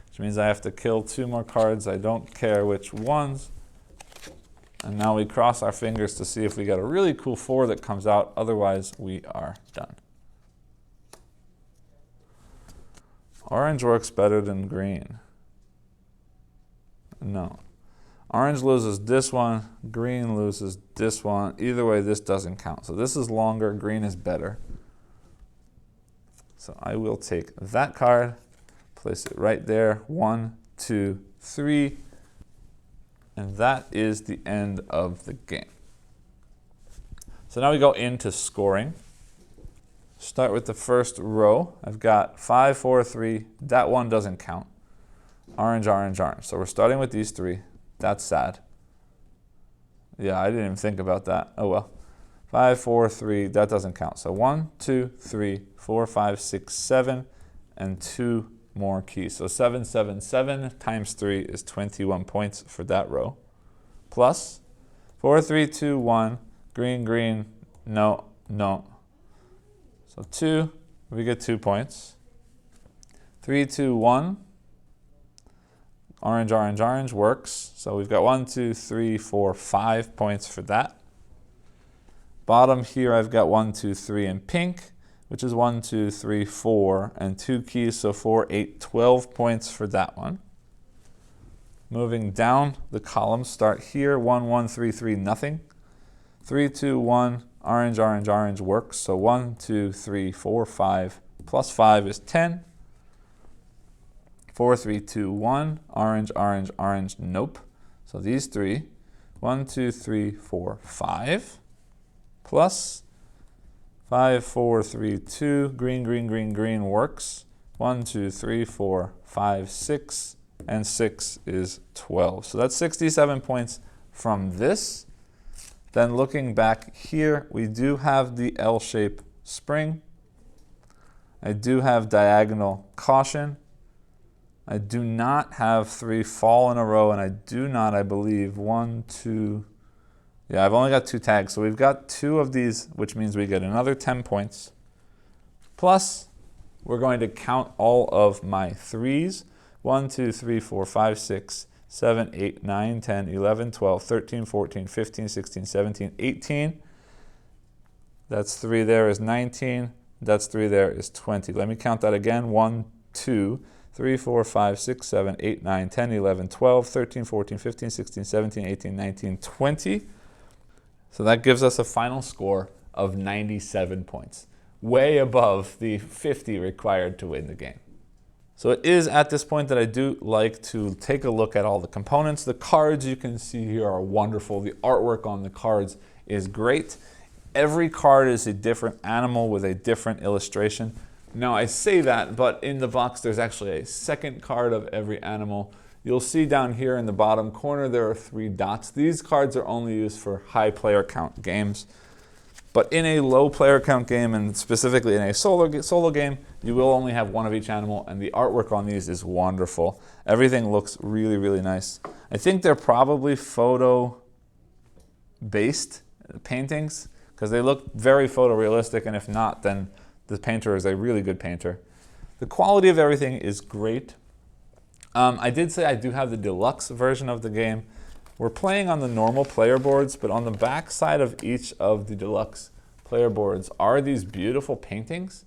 [SPEAKER 1] which means I have to kill 2 more cards. I don't care which ones. And now we cross our fingers to see if we get a really cool 4 that comes out. Otherwise, we are done. Orange works better than green. No. Orange loses this one, green loses this one. Either way, this doesn't count. So this is longer, green is better. So I will take that card, place it right there. 1, 2, 3. And that is the end of the game. So now we go into scoring. Start with the first row. I've got 5, 4, 3. That one doesn't count. Orange, orange, orange. So we're starting with these 3. That's sad. Yeah, I didn't even think about that. Oh well. 5, 4, 3. That doesn't count. So 1, 2, 3, 4, 5, 6, 7, and 2 more keys. So 7, 7, 7 times 3 is 21 points for that row. Plus 4, 3, 2, 1. Green, green. No, no. So 2, we get 2 points. 3, 2, 1. Orange, orange, orange works. So we've got 1, 2, 3, 4, 5 points for that. Bottom here, I've got 1, 2, 3 in pink, which is 1, 2, 3, 4, and 2 keys. So 4, 8, 12 points for that one. Moving down the column, start here. 1, 1, 3, 3, nothing. 3, 2, 1. Orange, orange, orange works. So 1, 2, 3, 4, 5. Plus 5 is 10. 4, 3, 2, 1. Orange, orange, orange, nope. So these 3. 1, 2, 3, 4, 5. Plus 5, 4, 3, 2. Green, green, green, green works. 1, 2, 3, 4, 5, 6. And 6 is 12. So that's 67 points from this. Then looking back here, we do have the L-shape spring. I do have diagonal caution. I do not have 3 fall in a row, and I do not, I believe, 1, 2, yeah, I've only got 2 tags. So we've got 2 of these, which means we get another 10 points. Plus, we're going to count all of my 3s. 1, 2, 3, 4, 5, 6, 7, 8, 9, 10, 11, 12, 13, 14, 15, 16, 17, 18. That's 3 there is 19. That's 3 there is 20. Let me count that again. 1, 2, 3, 4, 5, 6, 7, 8, 9, 10, 11, 12, 13, 14, 15, 16, 17, 18, 19, 20. So that gives us a final score of 97 points, way above the 50 required to win the game. So it is at this point that I do like to take a look at all the components. The cards you can see here are wonderful. The artwork on the cards is great. Every card is a different animal with a different illustration. Now I say that, but in the box there's actually a second card of every animal. You'll see down here in the bottom corner there are 3 dots. These cards are only used for high player count games. But in a low player count game, and specifically in a solo game, you will only have 1 of each animal, and the artwork on these is wonderful. Everything looks really, really nice. I think they're probably photo-based paintings, because they look very photorealistic, and if not, then the painter is a really good painter. The quality of everything is great. I did say I do have the deluxe version of the game. We're playing on the normal player boards, but on the back side of each of the deluxe player boards are these beautiful paintings.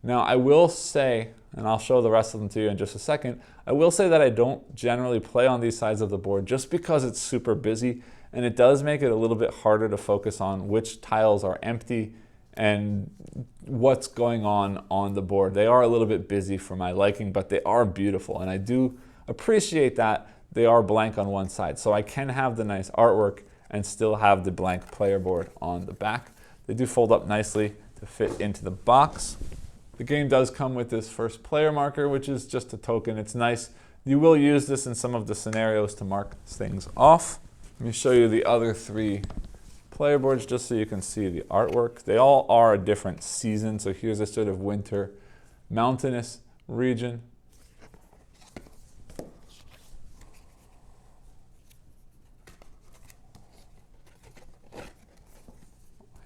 [SPEAKER 1] Now I will say, and I'll show the rest of them to you in just a second, I will say that I don't generally play on these sides of the board just because it's super busy, and it does make it a little bit harder to focus on which tiles are empty and what's going on the board. They are a little bit busy for my liking, but they are beautiful, and I do appreciate that they are blank on one side. So I can have the nice artwork and still have the blank player board on the back. They do fold up nicely to fit into the box. The game does come with this first player marker, which is just a token. It's nice. You will use this in some of the scenarios to mark things off. Let me show you the other 3 player boards just so you can see the artwork. They all are a different season. So here's a sort of winter mountainous region.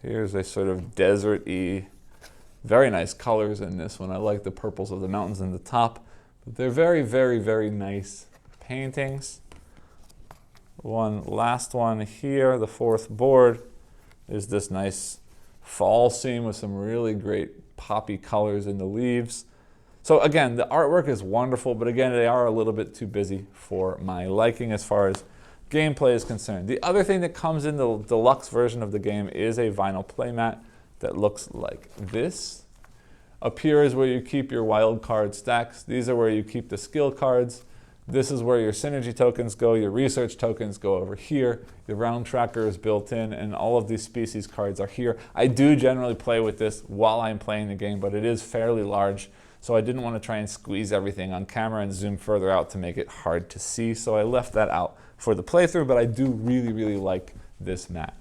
[SPEAKER 1] Here's a sort of desert-y, very nice colors in this one. I like the purples of the mountains in the top. But they're very, very, very nice paintings. One last one here, the fourth board, is this nice fall scene with some really great poppy colors in the leaves. So again, the artwork is wonderful, but again, they are a little bit too busy for my liking as far as gameplay is concerned. The other thing that comes in the deluxe version of the game is a vinyl playmat that looks like this. Up here is where you keep your wild card stacks. These are where you keep the skill cards. This is where your synergy tokens go, your research tokens go over here, the round tracker is built in, and all of these species cards are here. I do generally play with this while I'm playing the game, but it is fairly large, so I didn't want to try and squeeze everything on camera and zoom further out to make it hard to see, so I left that out for the playthrough, but I do really, really like this mat.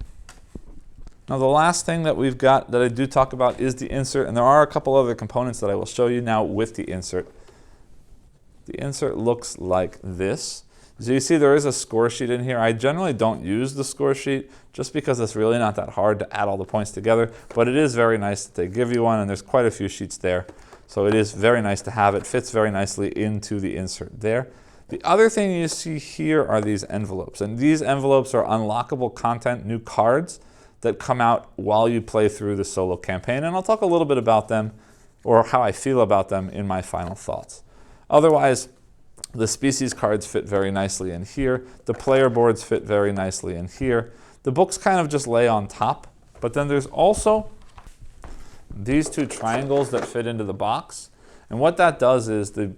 [SPEAKER 1] Now the last thing that we've got that I do talk about is the insert, and there are a couple other components that I will show you now with the insert. The insert looks like this. So you see there is a score sheet in here. I generally don't use the score sheet just because it's really not that hard to add all the points together, but it is very nice that they give you one, and there's quite a few sheets there. So it is very nice to have. It fits very nicely into the insert there. The other thing you see here are these envelopes, and these envelopes are unlockable content, new cards that come out while you play through the solo campaign, and I'll talk a little bit about them or how I feel about them in my final thoughts. Otherwise, the species cards fit very nicely in here. The player boards fit very nicely in here. The books kind of just lay on top, but then there's also these two triangles that fit into the box. And what that does is the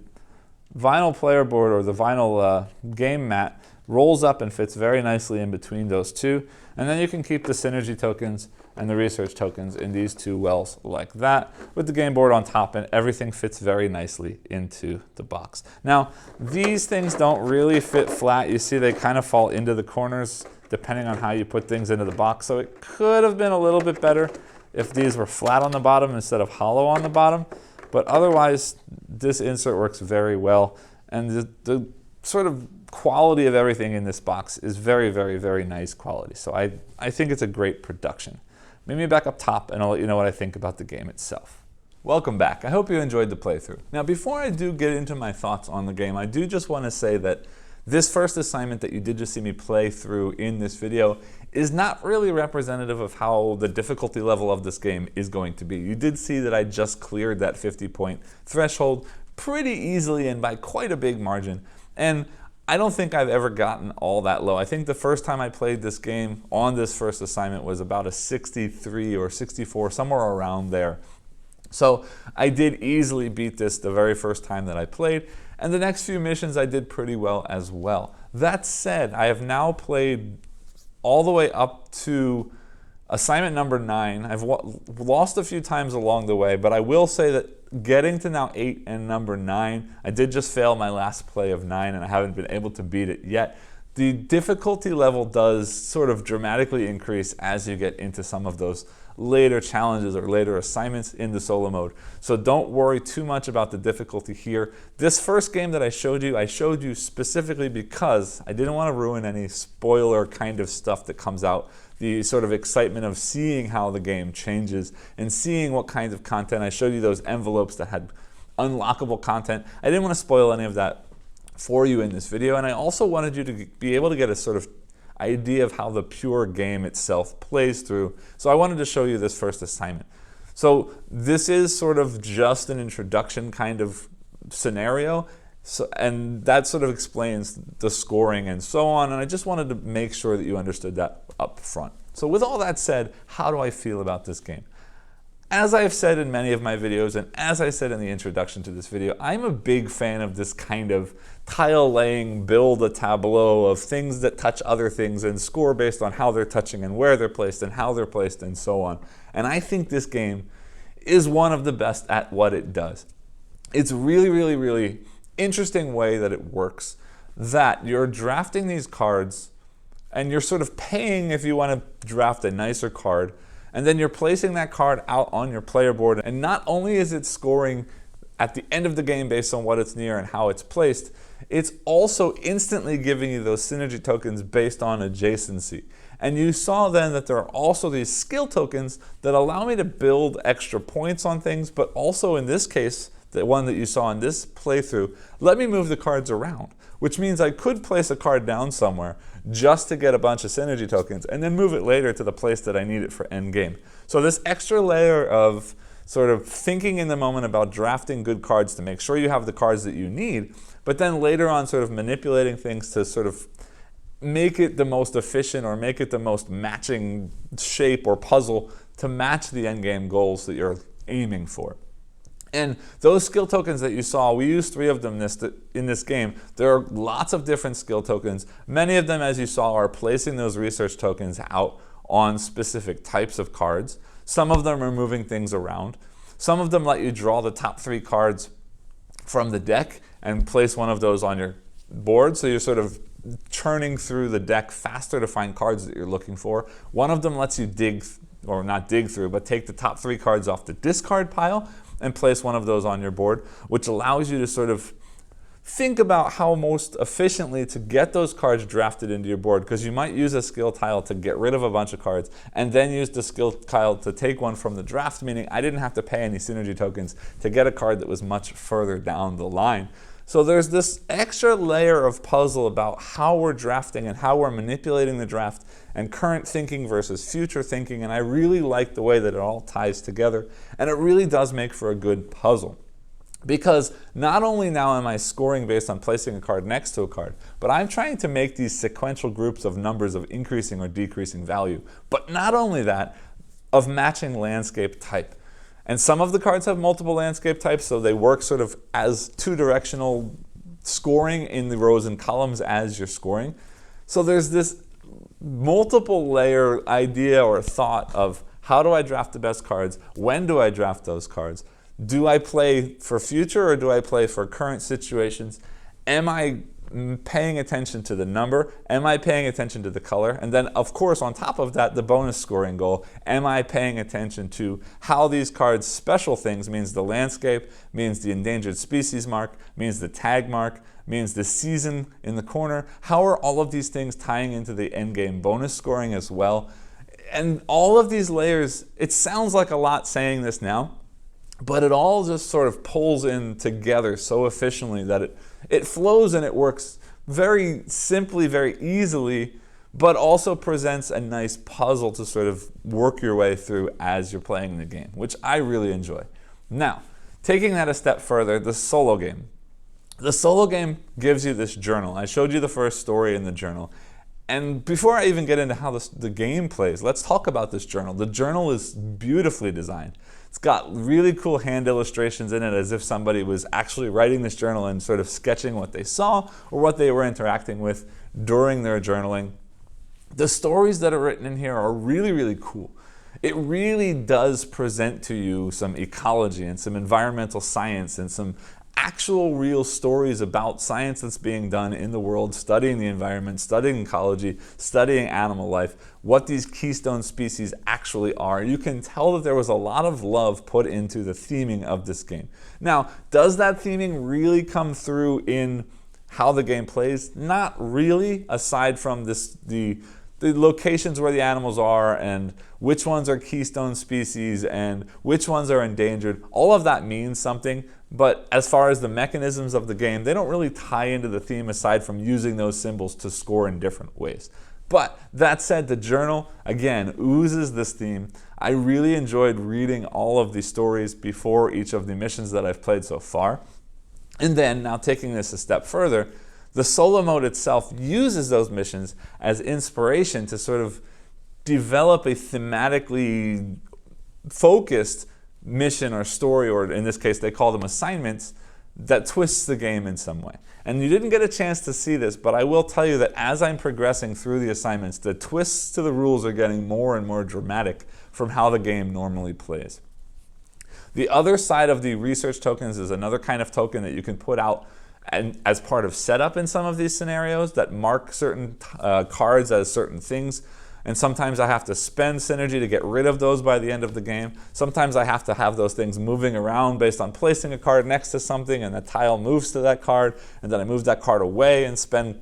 [SPEAKER 1] vinyl player board or the vinyl game mat rolls up and fits very nicely in between those two. And then you can keep the synergy tokens and the research tokens in these two wells like that with the game board on top, and everything fits very nicely into the box. Now, these things don't really fit flat. You see they kind of fall into the corners depending on how you put things into the box. So it could have been a little bit better if these were flat on the bottom instead of hollow on the bottom. But otherwise, this insert works very well. And the sort of quality of everything in this box is very, very, very nice quality. So I think it's a great production. Meet me back up top and I'll let you know what I think about the game itself. Welcome back. I hope you enjoyed the playthrough. Now before I do get into my thoughts on the game, I do just want to say that this first assignment that you did just see me play through in this video is not really representative of how the difficulty level of this game is going to be. You did see that I just cleared that 50-point threshold pretty easily and by quite a big margin. And I don't think I've ever gotten all that low. I think the first time I played this game on this first assignment was about a 63 or 64, somewhere around there. So I did easily beat this the very first time that I played, and the next few missions I did pretty well as well. That said, I have now played all the way up to assignment number 9. I've lost a few times along the way, but I will say that getting to now 8 and number 9, I did just fail my last play of 9 and I haven't been able to beat it yet. The difficulty level does sort of dramatically increase as you get into some of those later challenges or later assignments in the solo mode. So don't worry too much about the difficulty here. This first game that I showed you specifically because I didn't want to ruin any spoiler kind of stuff that comes out. The sort of excitement of seeing how the game changes and seeing what kinds of content. I showed you those envelopes that had unlockable content. I didn't want to spoil any of that for you in this video, and I also wanted you to be able to get a sort of idea of how the pure game itself plays through. So I wanted to show you this first assignment. So this is sort of just an introduction kind of scenario. And that sort of explains the scoring and so on, and I just wanted to make sure that you understood that up front. So with all that said, how do I feel about this game? As I've said in many of my videos, and as I said in the introduction to this video, I'm a big fan of this kind of tile laying, build a tableau of things that touch other things and score based on how they're touching and where they're placed and how they're placed and so on. And I think this game is one of the best at what it does. It's really, really, really interesting way that it works, that you're drafting these cards and you're sort of paying if you want to draft a nicer card, and then you're placing that card out on your player board, and not only is it scoring at the end of the game based on what it's near and how it's placed, it's also instantly giving you those synergy tokens based on adjacency. And you saw then that there are also these skill tokens that allow me to build extra points on things, but also in this case, the one that you saw in this playthrough, let me move the cards around, which means I could place a card down somewhere just to get a bunch of synergy tokens and then move it later to the place that I need it for end game. So this extra layer of sort of thinking in the moment about drafting good cards to make sure you have the cards that you need, but then later on sort of manipulating things to sort of make it the most efficient or make it the most matching shape or puzzle to match the end game goals that you're aiming for. And those skill tokens that you saw, we used 3 of them in this game. There are lots of different skill tokens. Many of them, as you saw, are placing those research tokens out on specific types of cards. Some of them are moving things around. Some of them let you draw the top 3 cards from the deck and place one of those on your board, so you're sort of churning through the deck faster to find cards that you're looking for. One of them lets you dig, or not dig through, but take the top 3 cards off the discard pile and place one of those on your board, which allows you to sort of think about how most efficiently to get those cards drafted into your board, because you might use a skill tile to get rid of a bunch of cards and then use the skill tile to take one from the draft, meaning I didn't have to pay any synergy tokens to get a card that was much further down the line. So there's this extra layer of puzzle about how we're drafting and how we're manipulating the draft and current thinking versus future thinking, and I really like the way that it all ties together, and it really does make for a good puzzle. Because not only now am I scoring based on placing a card next to a card, but I'm trying to make these sequential groups of numbers of increasing or decreasing value. But not only that, of matching landscape type. And some of the cards have multiple landscape types, so they work sort of as 2-directional scoring in the rows and columns as you're scoring. So there's this multiple layer idea or thought of how do I draft the best cards? When do I draft those cards? Do I play for future or do I play for current situations? Am I paying attention to the number? Am I paying attention to the color? And then, of course, on top of that, the bonus scoring goal. Am I paying attention to how these cards' special things, means the landscape, means the endangered species mark, means the tag mark, means the season in the corner? How are all of these things tying into the endgame bonus scoring as well? And all of these layers, it sounds like a lot saying this now, but it all just sort of pulls in together so efficiently that it flows and it works very simply, very easily, but also presents a nice puzzle to sort of work your way through as you're playing the game, which I really enjoy. Now, taking that a step further, the solo game. The solo game gives you this journal. I showed you the first story in the journal. And before I even get into how the game plays, let's talk about this journal. The journal is beautifully designed. It's got really cool hand illustrations in it, as if somebody was actually writing this journal and sort of sketching what they saw or what they were interacting with during their journaling. The stories that are written in here are really, really cool. It really does present to you some ecology and some environmental science and some actual real stories about science that's being done in the world, studying the environment, studying ecology, studying animal life, what these keystone species actually are. You can tell that there was a lot of love put into the theming of this game. Now, does that theming really come through in how the game plays? Not really, aside from the locations where the animals are and which ones are keystone species and which ones are endangered. All of that means something, but as far as the mechanisms of the game, they don't really tie into the theme aside from using those symbols to score in different ways. But that said, the journal, again, oozes this theme. I really enjoyed reading all of the stories before each of the missions that I've played so far. And then, now taking this a step further, the solo mode itself uses those missions as inspiration to sort of develop a thematically focused mission or story, or in this case they call them assignments, that twists the game in some way. And you didn't get a chance to see this, but I will tell you that as I'm progressing through the assignments, the twists to the rules are getting more and more dramatic from how the game normally plays. The other side of the research tokens is another kind of token that you can put out and as part of setup in some of these scenarios that mark certain cards as certain things. and sometimes I have to spend synergy to get rid of those by the end of the game. Sometimes I have to have those things moving around based on placing a card next to something, and the tile moves to that card, and then I move that card away and spend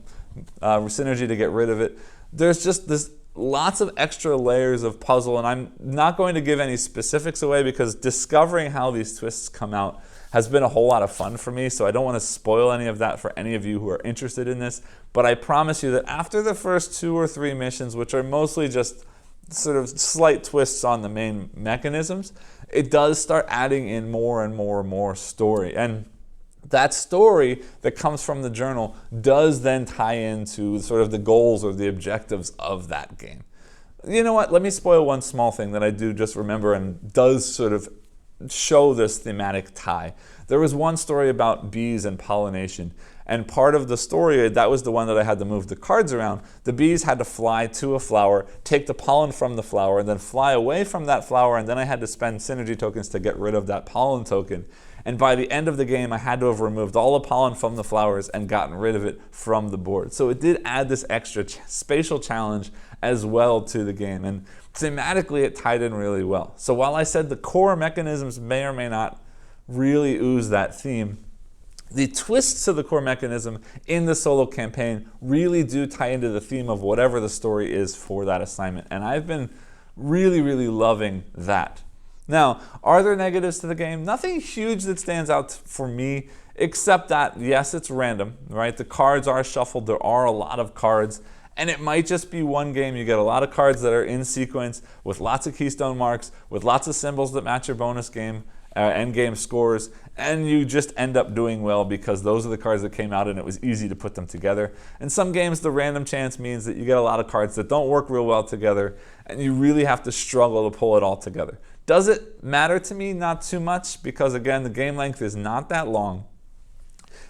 [SPEAKER 1] synergy to get rid of it. There's just this lots of extra layers of puzzle, and I'm not going to give any specifics away because discovering how these twists come out has been a whole lot of fun for me, so I don't want to spoil any of that for any of you who are interested in this. But I promise you that after the first 2 or 3 missions, which are mostly just sort of slight twists on the main mechanisms, it does start adding in more and more and more story. And that story that comes from the journal does then tie into sort of the goals or the objectives of that game. You know what? Let me spoil one small thing that I do just remember and does sort of show this thematic tie. There was one story about bees and pollination, and part of the story, that was the one that I had to move the cards around. The bees had to fly to a flower, take the pollen from the flower, and then fly away from that flower, and then I had to spend synergy tokens to get rid of that pollen token. And by the end of the game, I had to have removed all the pollen from the flowers and gotten rid of it from the board. So it did add this extra spatial challenge as well to the game. And thematically, it tied in really well. So while I said the core mechanisms may or may not really ooze that theme, the twists to the core mechanism in the solo campaign really do tie into the theme of whatever the story is for that assignment. And I've been really, really loving that. Now, are there negatives to the game? Nothing huge that stands out for me, except that, yes, it's random, right? The cards are shuffled. There are a lot of cards. And it might just be one game. You get a lot of cards that are in sequence with lots of keystone marks, with lots of symbols that match your bonus game, end game scores, and you just end up doing well because those are the cards that came out and it was easy to put them together. In some games, the random chance means that you get a lot of cards that don't work real well together, and you really have to struggle to pull it all together. Does it matter to me? Not too much, because again, the game length is not that long.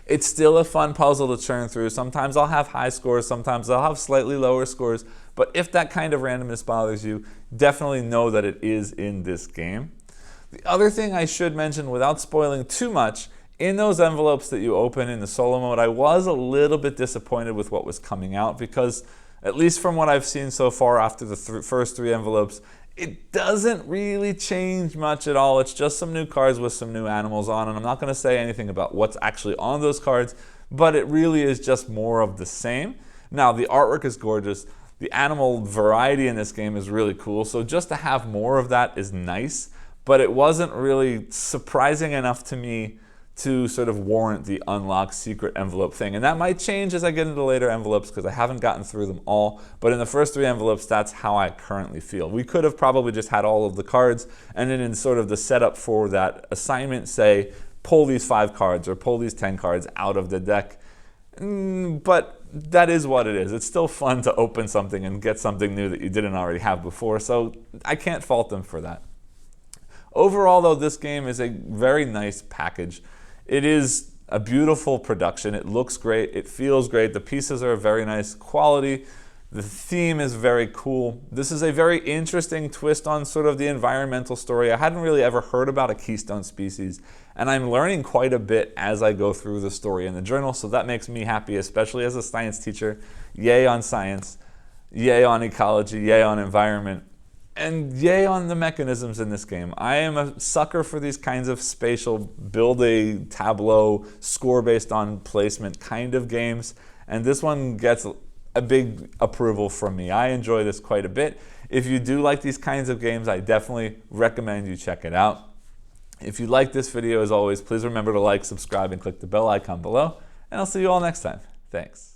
[SPEAKER 1] It's still a fun puzzle to churn through. Sometimes I'll have high scores, sometimes I'll have slightly lower scores, but if that kind of randomness bothers you, definitely know that it is in this game. The other thing I should mention without spoiling too much, in those envelopes that you open in the solo mode, I was a little bit disappointed with what was coming out because, at least from what I've seen so far after the first 3 envelopes, it doesn't really change much at all. It's just some new cards with some new animals on, and I'm not going to say anything about what's actually on those cards, but it really is just more of the same. Now, the artwork is gorgeous. The animal variety in this game is really cool, so just to have more of that is nice, but it wasn't really surprising enough to me to sort of warrant the unlock secret envelope thing. And that might change as I get into later envelopes because I haven't gotten through them all. But in the first 3 envelopes, that's how I currently feel. We could have probably just had all of the cards, and then in sort of the setup for that assignment, say, pull these 5 cards or pull these 10 cards out of the deck. But that is what it is. It's still fun to open something and get something new that you didn't already have before, so I can't fault them for that. Overall, though, this game is a very nice package. It is a beautiful production. It looks great. It feels great. The pieces are very nice quality. The theme is very cool. This is a very interesting twist on sort of the environmental story. I hadn't really ever heard about a keystone species, and I'm learning quite a bit as I go through the story in the journal, so that makes me happy, especially as a science teacher. Yay on science, yay on ecology, yay on environment. And yay on the mechanisms in this game. I am a sucker for these kinds of spatial, build a tableau, score based on placement kind of games. And this one gets a big approval from me. I enjoy this quite a bit. If you do like these kinds of games, I definitely recommend you check it out. If you like this video, as always, please remember to like, subscribe, and click the bell icon below. And I'll see you all next time. Thanks.